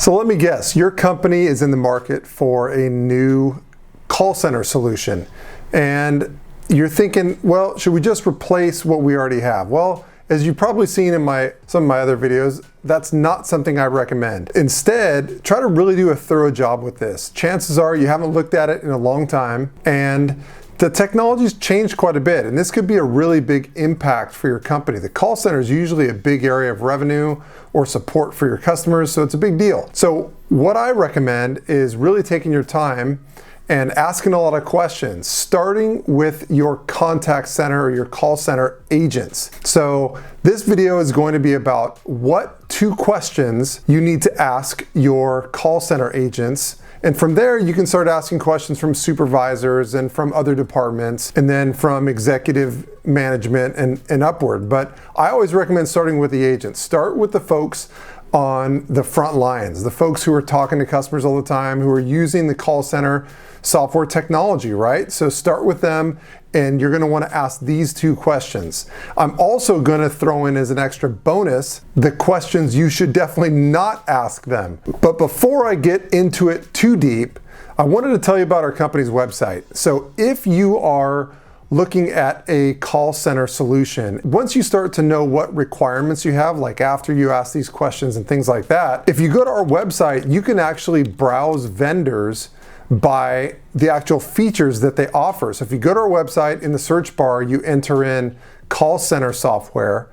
So let me guess, your company is in the market for a new call center solution, and you're thinking, well, should we just replace what we already have? Well, as you've probably seen in some of my other videos, that's not something I recommend. Instead, try to really do a thorough job with this. Chances are you haven't looked at it in a long time, and the technology's changed quite a bit, and this could be a really big impact for your company. The call center is usually a big area of revenue or support for your customers, so it's a big deal. So what I recommend is really taking your time and asking a lot of questions, starting with your contact center or your call center agents. So this video is going to be about what 2 questions you need to ask your call center agents. And from there, you can start asking questions from supervisors and from other departments, and then from executive management and upward. But I always recommend starting with the agents. Start with the folks on the front lines, the folks who are talking to customers all the time, who are using the call center software technology, right? So start with them, and you're gonna wanna ask these 2 questions. I'm also gonna throw in as an extra bonus the questions you should definitely not ask them. But before I get into it too deep, I wanted to tell you about our company's website. So if you are looking at a call center solution, once you start to know what requirements you have, like after you ask these questions and things like that, if you go to our website, you can actually browse vendors by the actual features that they offer. So if you go to our website, in the search bar, you enter in call center software,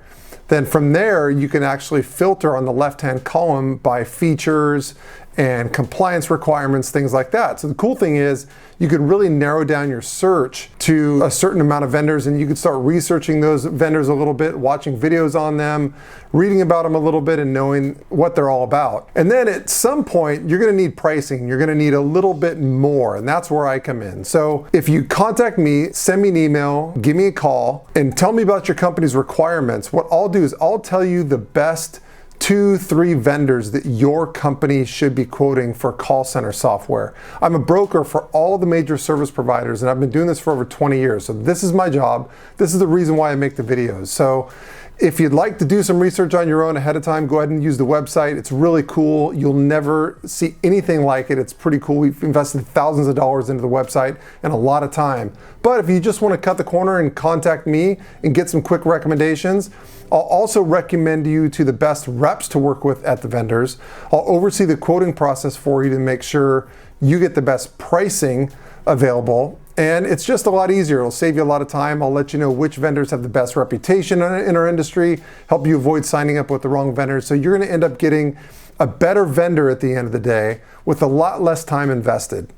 then from there, you can actually filter on the left-hand column by features and compliance requirements, things like that. So the cool thing is you can really narrow down your search to a certain amount of vendors, and you can start researching those vendors a little bit, watching videos on them, reading about them a little bit, and knowing what they're all about. And then at some point, you're gonna need pricing. You're gonna need a little bit more, and that's where I come in. So if you contact me, send me an email, give me a call, and tell me about your company's requirements, what I'll do is I'll tell you the best 2-3 vendors that your company should be quoting for call center software. I'm a broker for all the major service providers, and I've been doing this for over 20 years. So this is my job. This is the reason why I make the videos. So if you'd like to do some research on your own ahead of time, go ahead and use the website. It's really cool. You'll never see anything like it. It's pretty cool. We've invested thousands of dollars into the website and a lot of time. But if you just want to cut the corner and contact me and get some quick recommendations, I'll also recommend you to the best reps to work with at the vendors. I'll oversee the quoting process for you to make sure you get the best pricing available. And it's just a lot easier. It'll save you a lot of time. I'll let you know which vendors have the best reputation in our industry, help you avoid signing up with the wrong vendors. So you're gonna end up getting a better vendor at the end of the day with a lot less time invested.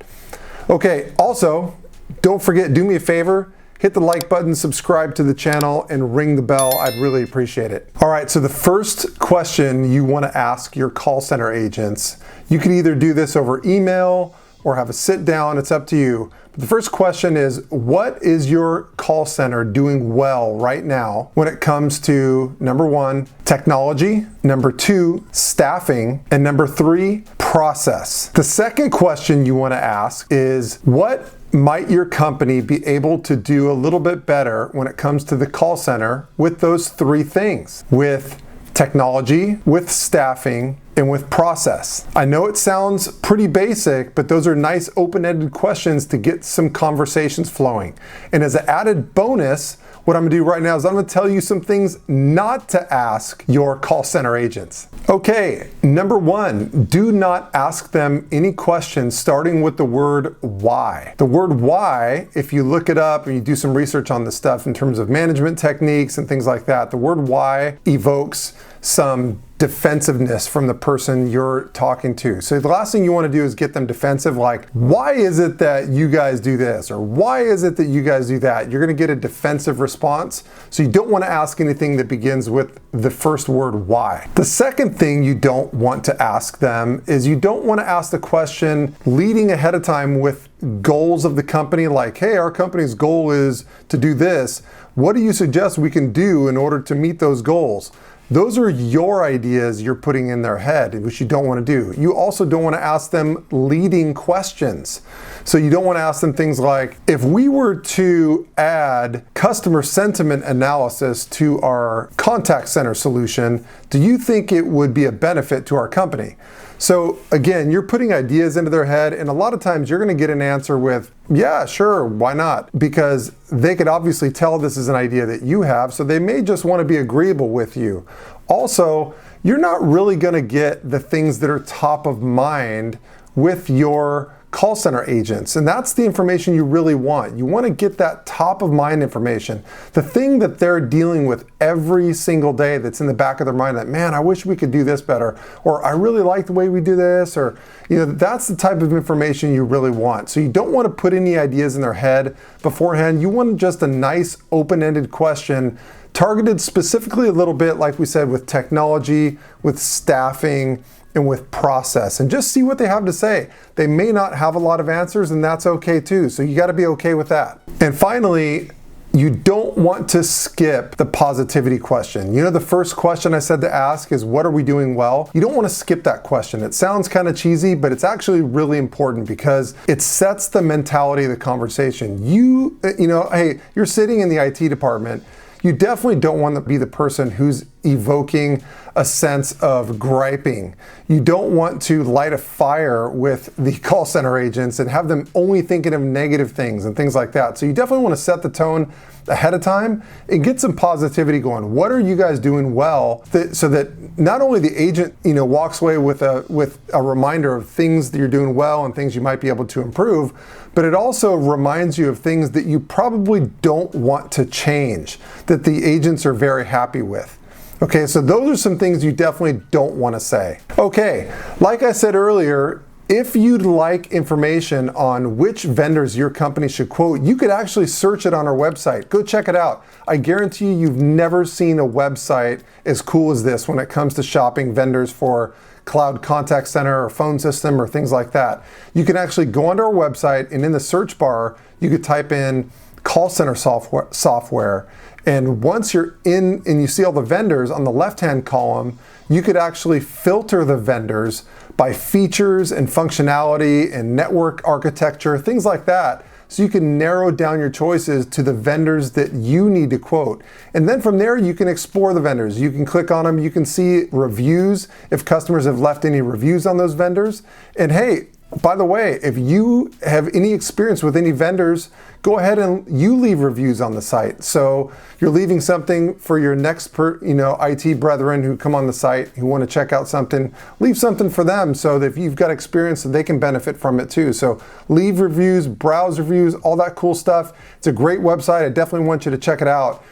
Okay, also, don't forget, do me a favor, hit the like button, subscribe to the channel, and ring the bell. I'd really appreciate it. All right, so the first question you wanna ask your call center agents, you can either do this over email or have a sit down, it's up to you. But the first question is, what is your call center doing well right now when it comes to, number 1, technology, number 2, staffing, and number 3, process? The second question you want to ask is, what might your company be able to do a little bit better when it comes to the call center with those 3 things? With technology, with staffing, and with process. I know it sounds pretty basic, but those are nice open-ended questions to get some conversations flowing. And as an added bonus, what I'm gonna do right now is I'm gonna tell you some things not to ask your call center agents. Okay, number 1, do not ask them any questions starting with the word why. The word why, if you look it up and you do some research on this stuff in terms of management techniques and things like that, the word why evokes some defensiveness from the person you're talking to. So the last thing you want to do is get them defensive, like, why is it that you guys do this? Or why is it that you guys do that? You're going to get a defensive response. So you don't want to ask anything that begins with the first word why. The second thing you don't want to ask them is you don't want to ask the question leading ahead of time with goals of the company, like, hey, our company's goal is to do this. What do you suggest we can do in order to meet those goals? Those are your ideas you're putting in their head, which you don't want to do. You also don't want to ask them leading questions. So you don't want to ask them things like, if we were to add customer sentiment analysis to our contact center solution, do you think it would be a benefit to our company? So again, you're putting ideas into their head, and a lot of times you're going to get an answer with, yeah, sure, why not? Because they could obviously tell this is an idea that you have, so they may just want to be agreeable with you. Also, you're not really going to get the things that are top of mind with your call center agents, and that's the information you really want. You want to get that top of mind information, the thing that they're dealing with every single day that's in the back of their mind that, man, I wish we could do this better, or I really like the way we do this, or that's the type of information you really want. So you don't want to put any ideas in their head beforehand. You want just a nice open-ended question targeted specifically a little bit, like we said, with technology, with staffing, and with process, and just see what they have to say. They may not have a lot of answers, and that's okay too. So you got to be okay with that. And finally, you don't want to skip the positivity question. The first question I said to ask is, what are we doing well? You don't want to skip that question. It sounds kind of cheesy, but it's actually really important because it sets the mentality of the conversation. Hey, you're sitting in the IT department. You definitely don't want to be the person who's evoking a sense of griping. You don't want to light a fire with the call center agents and have them only thinking of negative things and things like that. So you definitely want to set the tone ahead of time and get some positivity going. What are you guys doing well so that not only the agent walks away with a reminder of things that you're doing well and things you might be able to improve, but it also reminds you of things that you probably don't want to change, that the agents are very happy with. Okay, so those are some things you definitely don't want to say. Okay, like I said earlier, if you'd like information on which vendors your company should quote, you could actually search it on our website. Go check it out. I guarantee you've never seen a website as cool as this when it comes to shopping vendors for cloud contact center or phone system or things like that. You can actually go onto our website, and in the search bar, you could type in call center software. And once you're in and you see all the vendors on the left-hand column, you could actually filter the vendors by features and functionality and network architecture, things like that. So you can narrow down your choices to the vendors that you need to quote. And then from there, you can explore the vendors. You can click on them. You can see reviews if customers have left any reviews on those vendors. And hey, by the way, if you have any experience with any vendors, go ahead and you leave reviews on the site. So you're leaving something for your next IT brethren who come on the site, who want to check out something, leave something for them so that if you've got experience, so they can benefit from it too. So leave reviews, browse reviews, all that cool stuff. It's a great website. I definitely want you to check it out.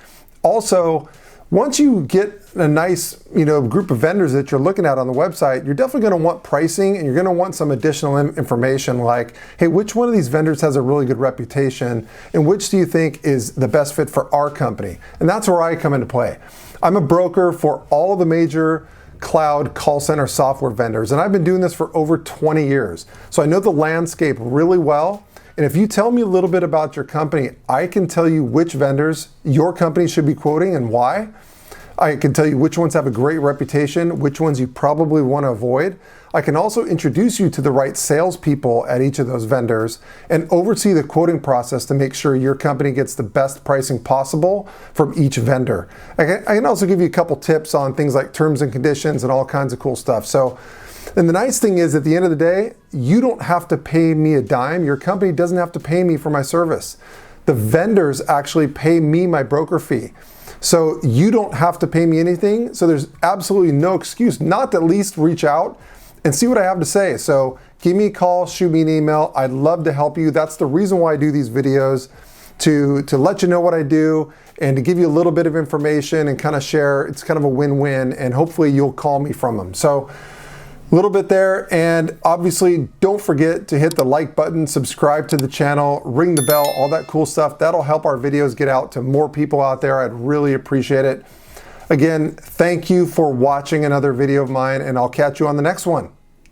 Also, once you get a nice group of vendors that you're looking at on the website, you're definitely going to want pricing, and you're going to want some additional information like, hey, which one of these vendors has a really good reputation, and which do you think is the best fit for our company? And that's where I come into play. I'm a broker for all the major cloud call center software vendors, and I've been doing this for over 20 years. So I know the landscape really well. And if you tell me a little bit about your company, I can tell you which vendors your company should be quoting and why. I can tell you which ones have a great reputation, which ones you probably want to avoid. I can also introduce you to the right salespeople at each of those vendors and oversee the quoting process to make sure your company gets the best pricing possible from each vendor. I can also give you a couple tips on things like terms and conditions and all kinds of cool stuff. And the nice thing is, at the end of the day, you don't have to pay me a dime. Your company doesn't have to pay me for my service. The vendors actually pay me my broker fee. So you don't have to pay me anything. So there's absolutely no excuse not to at least reach out and see what I have to say. So give me a call, shoot me an email. I'd love to help you. That's the reason why I do these videos, to let you know what I do and to give you a little bit of information and kind of share. It's kind of a win-win, and hopefully you'll call me from them. So a little bit there, and obviously don't forget to hit the like button, subscribe to the channel, ring the bell, all that cool stuff. That'll help our videos get out to more people out there. I'd really appreciate it. Again, thank you for watching another video of mine, and I'll catch you on the next one.